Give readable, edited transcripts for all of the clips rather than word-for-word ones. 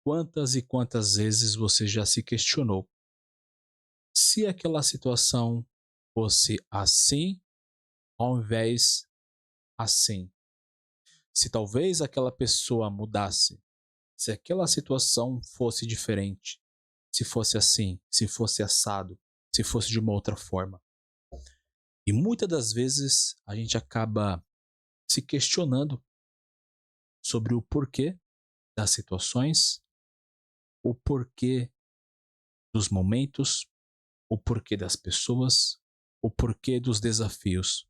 Quantas e quantas vezes você já se questionou se aquela situação fosse assim ao invés assim? Se talvez aquela pessoa mudasse, se aquela situação fosse diferente, se fosse assim, se fosse assado, se fosse de uma outra forma. E muitas das vezes a gente acaba se questionando sobre o porquê das situações, o porquê dos momentos, o porquê das pessoas, o porquê dos desafios.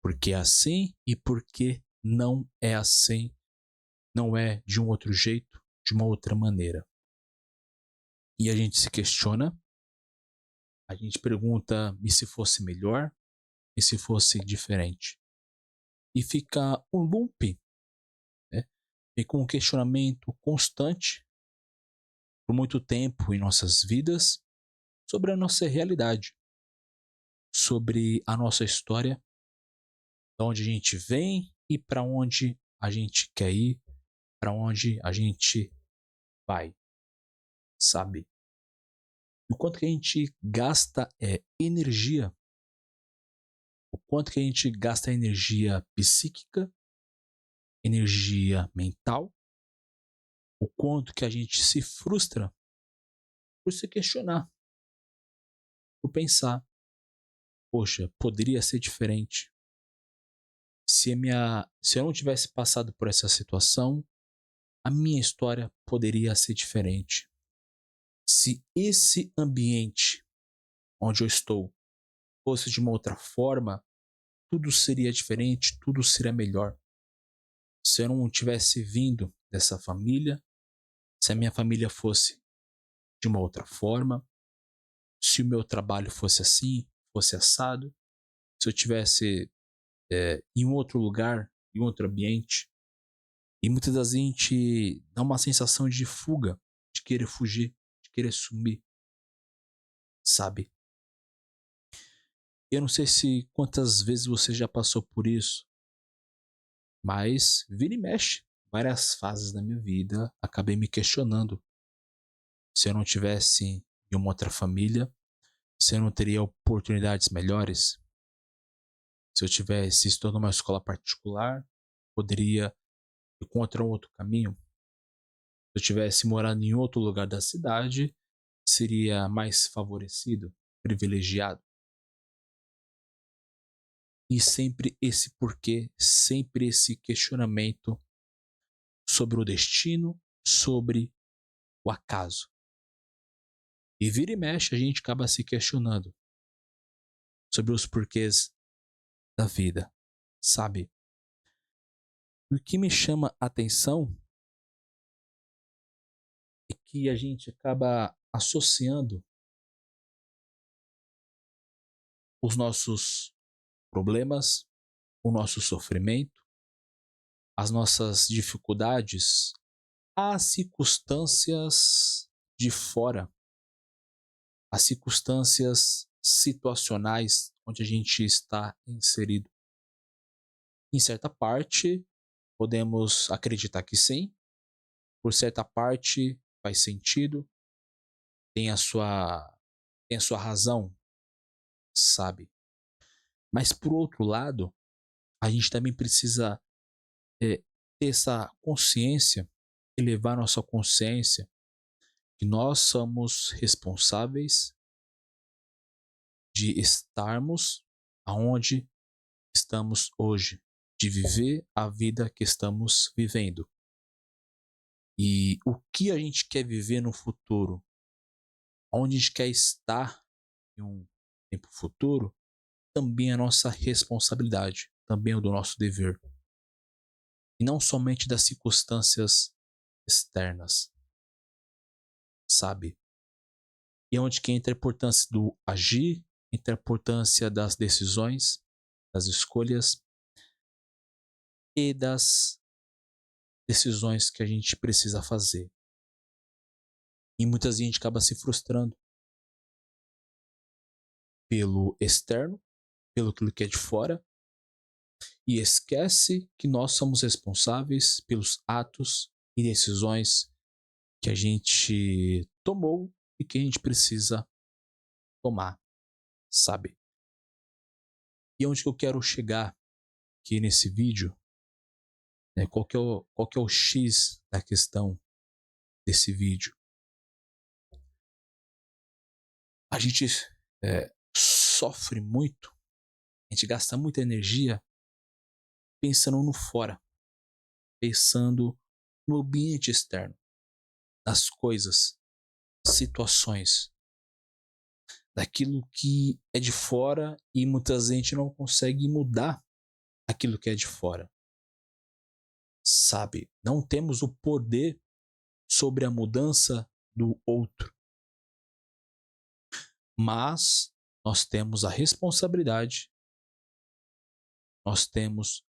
Porque é assim e porque não é assim, não é de um outro jeito, de uma outra maneira. E a gente se questiona, a gente pergunta e se fosse melhor, e se fosse diferente. E fica um loop, né? Fica um questionamento constante por muito tempo em nossas vidas sobre a nossa realidade, sobre a nossa história, de onde a gente vem e para onde a gente quer ir, para onde a gente vai, sabe? O quanto que a gente gasta energia, o quanto que a gente gasta energia psíquica, energia mental, o quanto que a gente se frustra por se questionar, por pensar, poxa, poderia ser diferente. Se eu não tivesse passado por essa situação, a minha história poderia ser diferente. Se esse ambiente onde eu estou fosse de uma outra forma, tudo seria diferente, tudo seria melhor. Se eu não tivesse vindo dessa família, se a minha família fosse de uma outra forma, se o meu trabalho fosse assim, fosse assado, se eu tivesse em um outro lugar, em outro ambiente. E muitas vezes a gente dá uma sensação de fuga, de querer fugir, de querer sumir, sabe? Eu não sei se quantas vezes você já passou por isso, mas vira e mexe. Várias fases da minha vida acabei me questionando se eu não tivesse em uma outra família, se eu não teria oportunidades melhores, se eu tivesse estudando numa escola particular, poderia encontrar um outro caminho. Se eu tivesse morando em outro lugar da cidade, seria mais favorecido, privilegiado. E sempre esse porquê, sempre esse questionamento sobre o destino, sobre o acaso. E vira e mexe a gente acaba se questionando sobre os porquês da vida, sabe? E o que me chama a atenção é que a gente acaba associando os nossos problemas, o nosso sofrimento, as nossas dificuldades às circunstâncias de fora, às circunstâncias situacionais onde a gente está inserido. Em certa parte, podemos acreditar que sim, por certa parte faz sentido, tem a sua, tem a sua razão, sabe? Mas por outro lado, a gente também precisa ter essa consciência, elevar nossa consciência que nós somos responsáveis de estarmos aonde estamos hoje, de viver a vida que estamos vivendo. E o que a gente quer viver no futuro, onde a gente quer estar em um tempo futuro, também é nossa responsabilidade, também é do nosso dever. E não somente das circunstâncias externas, sabe? E é onde que entra a importância do agir, entra a importância das decisões, das escolhas e das decisões que a gente precisa fazer. E muitas vezes a gente acaba se frustrando pelo externo, pelo que é de fora, e esquece que nós somos responsáveis pelos atos e decisões que a gente tomou e que a gente precisa tomar, sabe? E onde que eu quero chegar aqui nesse vídeo, né? Qual que é o X da questão desse vídeo? A gente sofre muito, a gente gasta muita energia pensando no fora, pensando no ambiente externo, nas coisas, situações, daquilo que é de fora e muitas vezes a gente não consegue mudar aquilo que é de fora. Sabe? Não temos o poder sobre a mudança do outro, mas nós temos a responsabilidade, nós temos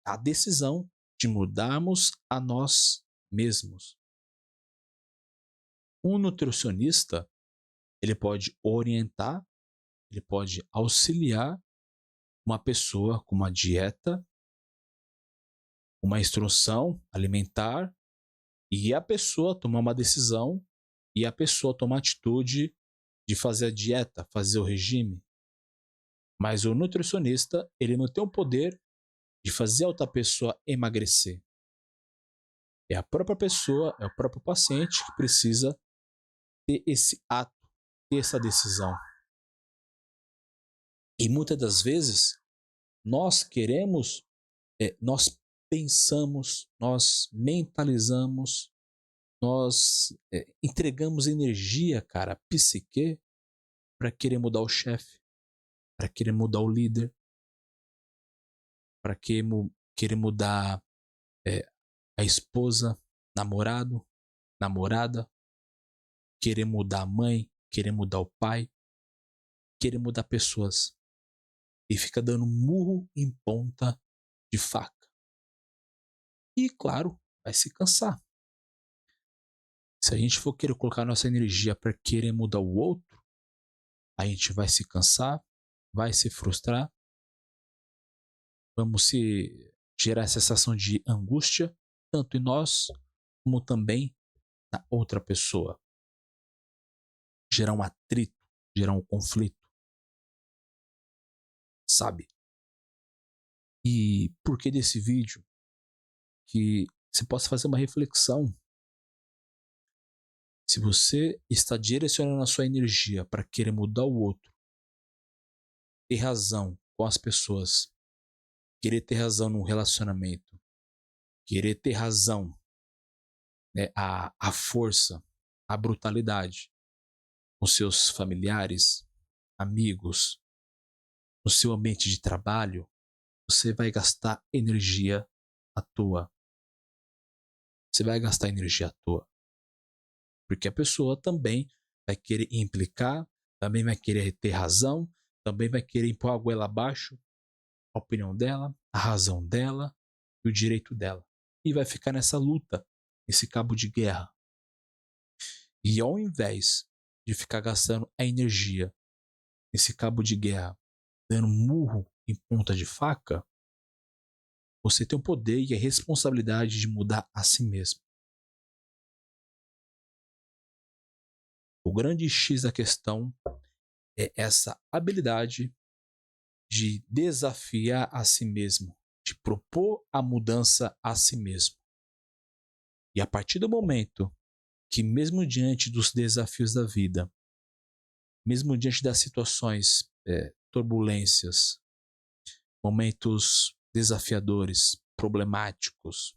a decisão de mudarmos a nós mesmos. Um nutricionista, ele pode orientar, ele pode auxiliar uma pessoa com uma dieta, uma instrução alimentar, e a pessoa tomar uma decisão e a pessoa tomar a atitude de fazer a dieta, fazer o regime. Mas o nutricionista, ele não tem o poder de fazer a outra pessoa emagrecer. É a própria pessoa, é o próprio paciente que precisa ter esse ato, ter essa decisão. E muitas das vezes, nós queremos, nós pensamos, nós mentalizamos, nós entregamos energia, cara, psique, para querer mudar o chefe, para querer mudar o líder, para querer mudar a esposa, namorado, namorada, querer mudar a mãe, querer mudar o pai, querer mudar pessoas. E fica dando murro em ponta de faca. E, claro, vai se cansar. Se a gente for querer colocar nossa energia para querer mudar o outro, a gente vai se cansar, vai se frustrar, vamos se gerar essa sensação de angústia, tanto em nós, como também na outra pessoa. Gerar um atrito, gerar um conflito. Sabe? E por que desse vídeo? Que você possa fazer uma reflexão. Se você está direcionando a sua energia para querer mudar o outro, ter razão com as pessoas, querer ter razão no relacionamento, querer ter razão, né, a força, a brutalidade com seus familiares, amigos, no seu ambiente de trabalho, você vai gastar energia à toa. Você vai gastar energia à toa. Porque a pessoa também vai querer implicar, também vai querer ter razão, também vai querer impor a goela abaixo a opinião dela, a razão dela e o direito dela. E vai ficar nessa luta, nesse cabo de guerra. E ao invés de ficar gastando a energia nesse cabo de guerra, dando murro em ponta de faca, você tem o poder e a responsabilidade de mudar a si mesmo. O grande X da questão é essa habilidade de desafiar a si mesmo, de propor a mudança a si mesmo. E a partir do momento que, mesmo diante dos desafios da vida, mesmo diante das situações, turbulências, momentos desafiadores, problemáticos,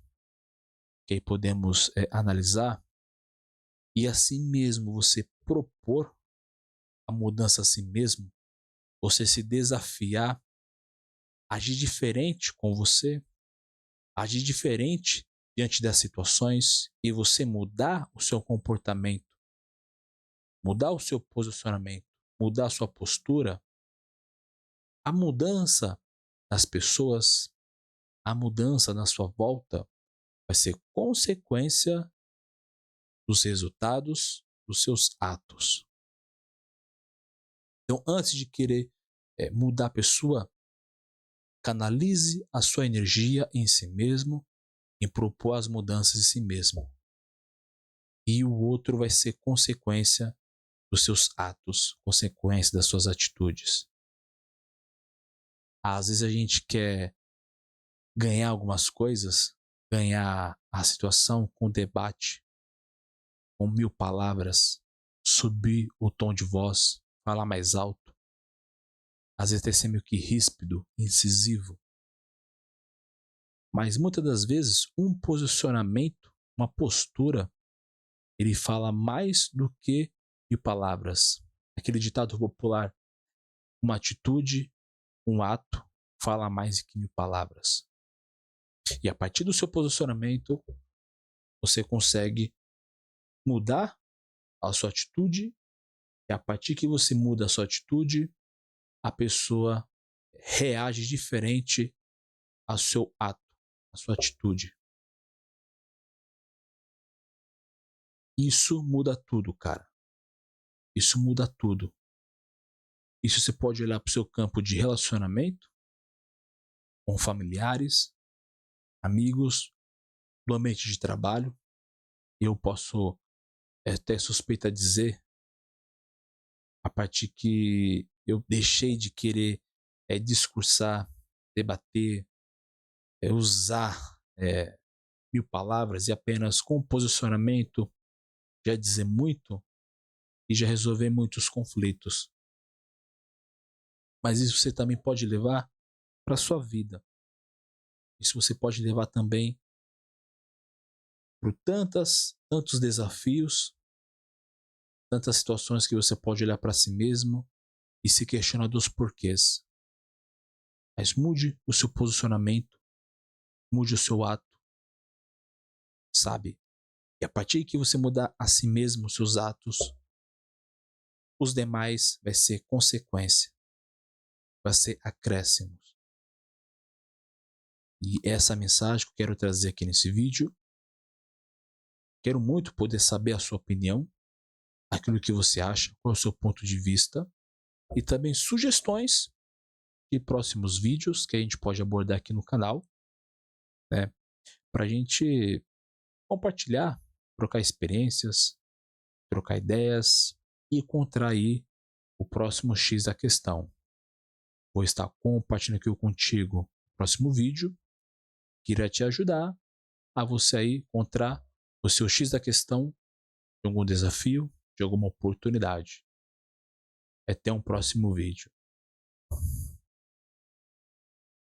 que aí podemos analisar, e assim mesmo você propor a mudança a si mesmo, você se desafiar, agir diferente com você, agir diferente diante das situações e você mudar o seu comportamento, mudar o seu posicionamento, mudar a sua postura, a mudança das pessoas, a mudança na sua volta vai ser consequência dos resultados dos seus atos. Então, antes de querer mudar a pessoa, canalize a sua energia em si mesmo, em propor as mudanças em si mesmo. e o outro vai ser consequência dos seus atos, consequência das suas atitudes. Às vezes a gente quer ganhar algumas coisas, ganhar a situação com debate, com 1000 palavras, subir o tom de voz, falar mais alto, às vezes até ser meio que ríspido, incisivo. Mas muitas das vezes um posicionamento, uma postura, ele fala mais do que 1000 palavras. Aquele ditado popular, uma atitude, um ato, fala mais do que 1000 palavras. E a partir do seu posicionamento, você consegue mudar a sua atitude, e a partir que você muda a sua atitude, a pessoa reage diferente ao seu ato, à sua atitude. Isso muda tudo, cara. Isso muda tudo. Isso você pode olhar para o seu campo de relacionamento, com familiares, amigos, no ambiente de trabalho. Eu posso até suspeita dizer, a partir que eu deixei de querer discursar, debater, usar 1000 palavras e apenas com posicionamento já dizer muito e já resolver muitos conflitos. Mas isso você também pode levar para a sua vida. Isso você pode levar também por tantos desafios, tantas situações que você pode olhar para si mesmo e se questionar dos porquês. Mas mude o seu posicionamento, mude o seu ato, sabe? E a partir que você mudar a si mesmo, os seus atos, os demais vai ser consequência, vai ser acréscimos. E essa mensagem que eu quero trazer aqui nesse vídeo. Quero muito poder saber a sua opinião, aquilo que você acha, qual é o seu ponto de vista, e também sugestões de próximos vídeos que a gente pode abordar aqui no canal, né? Para a gente compartilhar, trocar experiências, trocar ideias e encontrar aí o próximo X da questão. Vou estar compartilhando aqui contigo o próximo vídeo, que irá te ajudar a você aí encontrar o seu X da questão de algum desafio, de alguma oportunidade. Até um próximo vídeo.